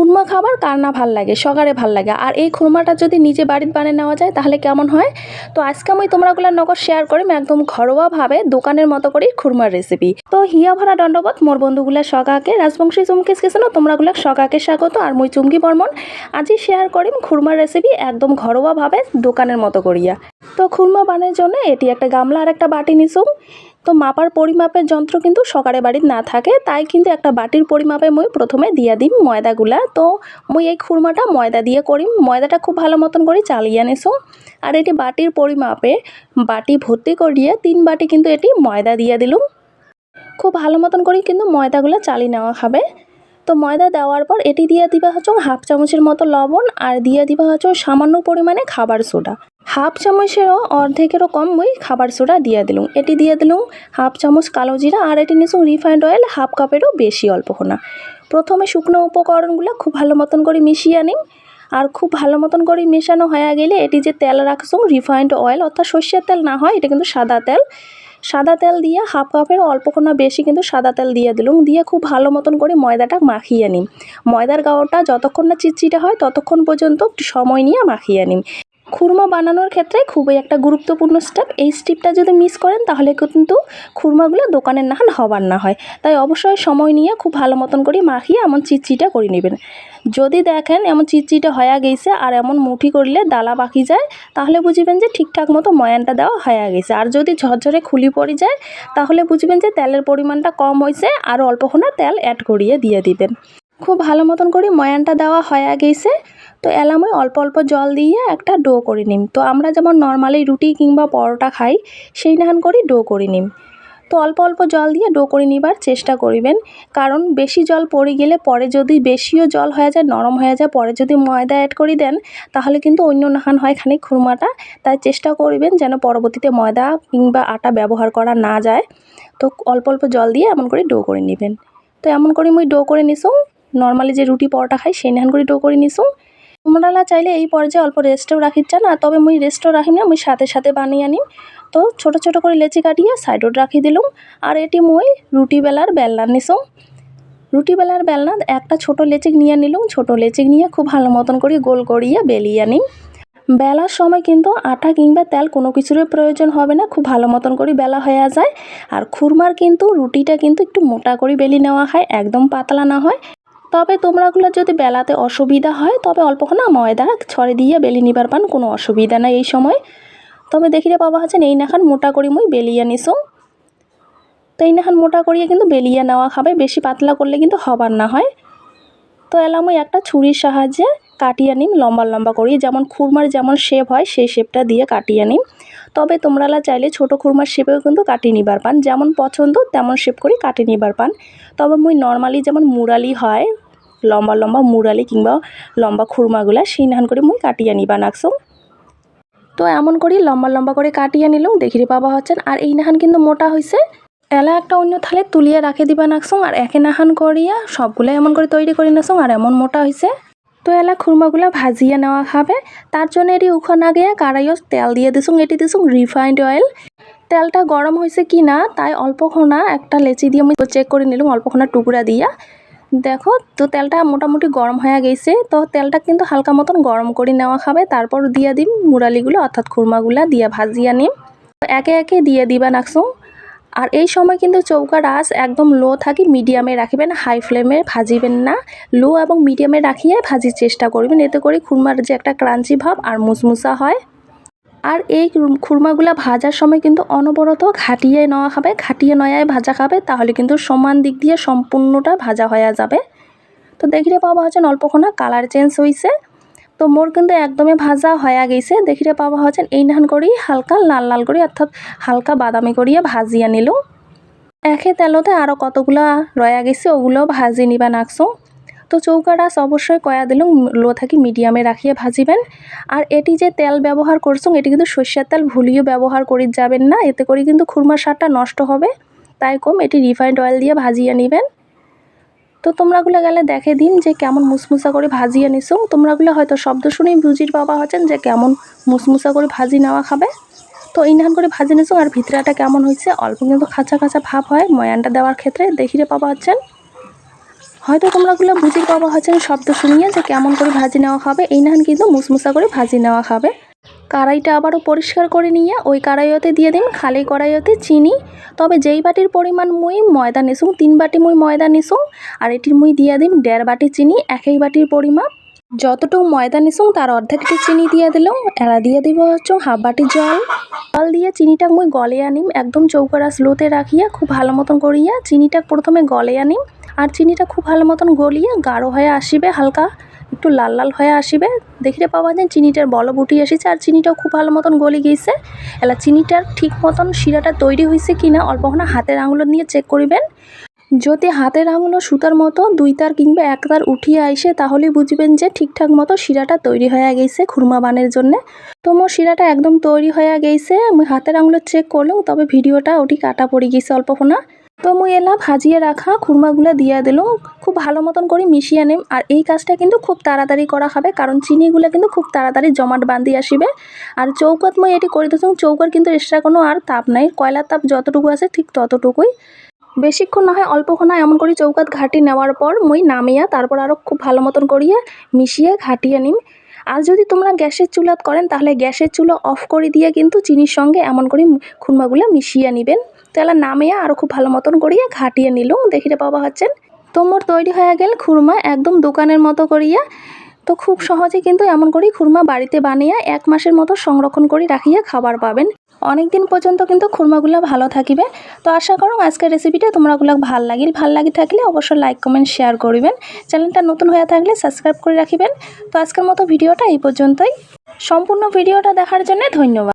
খুরমা খাবার কার না ভাল লাগে, সকারে ভাল লাগে। আর এই খুরমাটা যদি নিজে বাড়িতে বানিয়ে নেওয়া যায় তাহলে কেমন হয়। তো আজকে আমি তোমরাগুলার নগর শেয়ার করিম একদম ঘরোয়াভাবে দোকানের মতো করে খুরমার রেসিপি। তো হিয়া ভরা দণ্ডবোধ মোর বন্ধুগুলা সকাকে রাজবংশী চুমকিস কিচেন তোমরাগুলা সকাকে স্বাগত। আর মুই চুমকি বর্মন আজি শেয়ার করিম খুরমার রেসিপি একদম ঘরোয়াভাবে দোকানের মতো করিয়া। তো খুরমা বানানোর জন্য এটি একটা গামলা আর একটা বাটি নিছুম। তো মাপার পরিমাপের যন্ত্র কিন্তু সকারে বাড়িতে না থাকে, তাই কিন্তু একটা বাটির পরিমাপে মুই প্রথমে দিয়া দিম ময়দাগুলা। তো মুই এই খুরমাটা ময়দা দিয়ে করিম। ময়দাটা খুব ভালো মতন করে চালিয়ে নিছো। আর এটি বাটির পরিমাপে বাটি ভর্তি করিয়ে 3 বাটি কিন্তু এটি ময়দা দিয়ে দিলুম। খুব ভালো মতন করে কিন্তু ময়দাগুলো চালিয়ে নেওয়া হবে। তো ময়দা দেওয়ার পর এটি দিয়ে দিবা হচ্ছে হাফ চামচের মতো লবণ, আর দিয়ে দিবা হচ্ছে সামান্য পরিমাণে খাবার সোডা। হাফ চামচেরও অর্ধেকেরও কম মুই খাবার সোডা দিয়ে দিলুম। এটি দিয়ে দিলুম হাফ চামচ কালো জিরা, আর এটি নিচু রিফাইন্ড অয়েল হাফ কাপেরও বেশি অল্প না। প্রথমে শুকনো উপকরণগুলো খুব ভালো মতন করে মিশিয়ে নিই। আর খুব ভালো মতন করে মেশানো হয়ে গেলে এটি যে তেল রাখছো রিফাইন্ড অয়েল, অর্থাৎ সর্ষের তেল না হয়, এটা কিন্তু সাদা তেল দিয়ে হাফ কাপের অল্পক্ষণা বেশি কিন্তু সাদা তেল দিয়ে দিলুম। দিয়ে খুব ভালো মতন করে ময়দাটা মাখিয়ে নিই। ময়দার গাওটা যতক্ষণ না চিটচিটে হয় ততক্ষণ পর্যন্ত একটু সময় নিয়ে মাখিয়ে নিই। খুরমা বানানোর ক্ষেত্রে খুবই একটা গুরুত্বপূর্ণ স্টেপ। এই স্টেপটা যদি মিস করেন তাহলে কিন্তু খুরমাগুলো দোকানের নাহান হবার না হয়। তাই অবশ্যই সময় নিয়ে খুব ভালো মতন করে মাখিয়ে এমন চিটচিটা করে নেবেন। যদি দেখেন এমন চিটচিটা হয়ে গেছে আর এমন মুঠি করলে দালা বাকি যায়, তাহলে বুঝবেন যে ঠিকঠাক মতো ময়ানটা দেওয়া হয়ে গেছে। আর যদি ঝরঝরে খুলি পড়ে যায় তাহলে বুঝবেন যে তেলের পরিমাণটা কম হয়েছে, আর অল্পক্ষণা তেল অ্যাড করিয়ে দিয়ে দিবেন। খুব ভালো মতন করে ময়ানটা দেওয়া হয়ে গেছে। তো এলাময় অল্প অল্প জল দিয়ে একটা ডো করে নিম। তো আমরা যেমন নর্মালি রুটি কিংবা পরোটা খাই সেই নাহান করে ডো করে নিম। তো অল্প অল্প জল দিয়ে ডো করে নিবার চেষ্টা করিবেন, কারণ বেশি জল পড়ে গেলে পরে যদি বেশিও জল হয়ে যায়, নরম হয়ে যায়, পরে যদি ময়দা অ্যাড করে দেন তাহলে কিন্তু অন্য নাহান হয় খানিক খুরমাটা। তাই চেষ্টা করিবেন যেন পরবর্তীতে ময়দা কিংবা আটা ব্যবহার করা না যায়। তো অল্প অল্প জল দিয়ে এমন করে ডো করে নেবেন। তো এমন করে মুই ডো করে নিছুম। নর্মালি যে রুটি পরোটা খাই সেই নাহান করে ডো করে নিছুম। তোমরা চাইলে এই পর্যায়ে অল্প রেস্টেও রাখি চান, আর তবে মুই রেস্টও রাখি না, মুই সাথে সাথে বানিয়ে নিই। তো ছোট ছোট করে লেচি কাটিয়ে সাইডত রাখি দিলুম। আর এটি মুই রুটি বেলার বেলনা নিছুম। রুটি বেলার বেলনা একটা ছোট লেচিক নিয়ে নিলুম। ছোট লেচিক নিয়ে খুব ভালো মতন করে গোল করিয়ে বেলিয়ে নিই। বেলার সময় কিন্তু আটা কিংবা তেল কোনো কিছুরই প্রয়োজন হবে না, খুব ভালো মতন করে বেলা হয়ে যায়। আর খুরমার কিন্তু রুটিটা কিন্তু একটু মোটা করে বেলি নেওয়া হয়, একদম পাতলা না হয়। তবে তোমরাগুলো যদি বেলাতে অসুবিধা হয় তবে অল্পক্ষণা ময়দা ছড়ে দিয়ে বেলি নিবার পান, কোনো অসুবিধা নাই এই সময়। তবে দেখিরে পাওয়া হচ্ছেন এই নাখান মোটা করি মুই বেলিয়ে নিছো। তো এই নাখান মোটা করিয়ে কিন্তু বেলিয়ে নেওয়া খাবে, বেশি পাতলা করলে কিন্তু হবার না হয়। তো এলাম ওই একটা ছুরির সাহায্যে কাটিয়ে নিম লম্বা লম্বা করিয়ে, যেমন খুরমার যেমন শেপ হয় সেই শেপটা দিয়ে কাটিয়ে নিম। তবে তোমরালা চাইলে ছোট খুরমার শেপেও কিন্তু কাটিয়ে নিবার পান, যেমন পছন্দ তেমন শেপ করে কাটিয়ে নিবার পান। তবে মুই নর্মালি যেমন মুরালি হয় লম্বা লম্বা মুরালি কিংবা লম্বা খুরমাগুলা সেই নাহান করে মুই কাটিয়ে নিবা নাকছো। তো এমন করি লম্বা লম্বা করে কাটিয়ে নিলাম, দেখিরে পাবা হচ্ছেন। আর এই নাহান কিন্তু মোটা হয়েছে। এলা একটা অন্য থালে তুলিয়ে রাখে দিবা নাকছো। আর একে নাহান করিয়া সবগুলো এমন করে তৈরি করে নাকছো, আর এমন মোটা হয়েছে। তো এলা খুরমাগুলা ভাজিয়ে নেওয়া খাবে, তার জন্য এটি উখন আগে কারাইও তেল দিয়ে দিছুং। এটি দিছুং রিফাইন্ড অয়েল। তেলটা গরম হয়েছে কি না তাই অল্পক্ষণা একটা লেচি দিয়ে আমি চেক করে নিলাম, অল্পক্ষণা টুকরা দিয়া। দেখো তো তেলটা মোটামুটি গরম হয়ে গেছে। তো তেলটা কিন্তু হালকা মতন গরম করে নেওয়া খাবে, তারপর দিয়ে দিম মুরালিগুলো অর্থাৎ খুরমাগুলা দিয়ে ভাজিয়ে নিম। একে একে দিয়ে দিবা নাকছো। আর এই সময় কিন্তু চৌকার আঁচ একদম লো থাকি মিডিয়ামে রাখিবেন, হাই ফ্লেমে ভাজিবেন না। লো এবং মিডিয়ামে রাখিয়ে ভাজির চেষ্টা করবেন, এতে করে খুরমার যে একটা ক্রাঞ্চি ভাব আর মুসমুসা হয়। আর এই খুরমাগুলা ভাজার সময় কিন্তু অনবরত ঘাটিয়ে নেওয়া খাবে, ঘাটিয়ে নয়ায় ভাজা খাবে, তাহলে কিন্তু সমান দিক দিয়ে সম্পূর্ণটা ভাজা হয়ে যাবে। তো দেখিরে পাওয়া হচ্ছেন অল্পক্ষণা কালার চেঞ্জ হয়েছে। তো মোর কিন্তু একদমই ভাজা হয়ে গেছে। দেখিরে পাওয়া হচ্ছেন এই নাহান করি হালকা লাল লাল করি অর্থাৎ হালকা বাদামি করিয়া ভাজিয়া নিল। একে তেলতে আরও কতগুলা রয়া গেছে ওগুলো ভাজি নিবা নাকছো। তো চৌকার আঁচ অবশ্যই কয়া দিলুম লো থাকি মিডিয়ামে রাখিয়ে ভাজিবেন। আর এটি যে তেল ব্যবহার করছুন এটি কিন্তু সর্ষের তেল ভুলিও ব্যবহার করি যাবেন না, এতে করে কিন্তু খুরমার স্বাদটা নষ্ট হবে। তাই কম এটি রিফাইন্ড অয়েল দিয়ে ভাজিয়ে নেবেন। তো তোমরাগুলো গেলে দেখে দিন যে কেমন মুসমুসা করে ভাজিয়ে নিছো। তোমরাগুলো হয়তো শব্দ শুনেই বুঝির পাবা হচ্ছেন যে কেমন মুসমুসা করে ভাজি নেওয়া খাবে। তো এই নাহান করে ভাজি নিছো। আর ভিতরাটা কেমন হয়েছে, অল্প কিন্তু খাঁচা খাঁচা ভাব হয় ময়ানটা দেওয়ার ক্ষেত্রে, দেখিরে পাবা হচ্ছেন। হয়তো তোমরাগুলো বুঝে পাওয়া হচ্ছে শব্দ শুনিয়ে যে কেমন করে ভাজি নেওয়া হবে। এই নাহান কিন্তু মুসমুসা করে ভাজি নেওয়া হবে। কড়াইটা আবারও পরিষ্কার করে নিয়ে ওই কড়াইতে দিয়ে দিন খালি কড়াইতে চিনি। তবে যেই বাটির পরিমাণ মুই ময়দা নিসুং 3 বাটি মুই ময়দা নিসুং আর এটির মুই দিয়ে দিম 1.5 বাটি চিনি। একই বাটির পরিমাপ যতটুকু ময়দা নিসুং তার অর্ধেকটি চিনি দিয়ে দিলাম। এলা দিয়ে দিব হচ্ছে 1/2 বাটি জল। জল দিয়ে চিনিটা মুই গলে আনিম একদম চৌকারা স্লোতে রাখিয়া খুব ভালো মতন করিয়া চিনিটা প্রথমে গলে আনিম। আর চিনিটা খুব ভালো মতন গলিয়ে গাঢ় হয়ে আসিবে, হালকা একটু লাল লাল হয়ে আসিবে। দেখতে পাওয়া যায় চিনিটার বলক উঠে এসেছে আর চিনিটাও খুব ভালো মতন গলে গিয়েছে। এলা চিনিটার ঠিক মতন শিরাটা তৈরি হয়েছে কিনা অল্পক্ষণ হাতের আঙুল নিয়ে চেক করিবেন। যদি হাতের আঙুল সুতার মতো 2 তার কিংবা 1 তার উঠিয়ে আইসে তাহলে বুঝবেন যে ঠিকঠাক মতো শিরাটা তৈরি হয়ে গেছে খুরমা বানের জন্য। তো মোর শিরাটা একদম তৈরি হয়ে গেছে। আমি হাতের আঙুল চেক করলাম, তবে ভিডিওটা ওটি কাটা পড়ে গেছে অল্পক্ষণ। তো মুই এলা ভাজিয়ে রাখা খুরমাগুলো দিয়ে দিলাম, খুব ভালো মতন করে মিশিয়ে নিম। আর এই কাজটা কিন্তু খুব তাড়াতাড়ি করা হবে কারণ চিনিগুলো কিন্তু খুব তাড়াতাড়ি জমাট বাঁধি আসিবে। আর চৌকাত মুই এটি করে দিচ্ছি, চৌকার কিন্তু এক্সট্রা কোনো আর তাপ নাই, কয়লার তাপ যতটুকু আছে ঠিক ততটুকুই। বেশিক্ষণ না হয় অল্পক্ষণ এমন করে চৌকাত ঘাটি নেওয়ার পর মুই নামিয়া তারপর আরও খুব ভালো মতন করিয়া মিশিয়ে ঘাটিয়ে নিম। আর যদি তোমরা গ্যাসের চুলাত করেন তাহলে গ্যাসের চুলা অফ করে দিয়ে কিন্তু চিনির সঙ্গে এমন করে খুরমাগুলো মিশিয়ে নেবেন। তাহলে নামিয়ে আরও খুব ভালো মতন করিয়া ঘাটিয়ে নিলুম। দেখিতে পাওয়া হচ্ছেন তো মোর তৈরি হয়ে গেল খুরমা একদম দোকানের মতো করিয়া। তো খুব সহজে কিন্তু এমন করেই খুরমা বাড়িতে বানিয়ে 1 মাসের মতো সংরক্ষণ করে রাখিয়া খাবার পাবেন। অনেক দিন পর্যন্ত কিন্তু খুরমাগুলো ভালো থাকিবে। তো আশা করুন আজকের রেসিপিটা তোমরাগুলো ভাল লাগি থাকলে অবশ্যই লাইক কমেন্ট শেয়ার করিবেন। চ্যানেলটা নতুন হয়ে থাকলে সাবস্ক্রাইব করে রাখিবেন। তো আজকের মতো ভিডিওটা এই পর্যন্তই। সম্পূর্ণ ভিডিওটা দেখার জন্য ধন্যবাদ।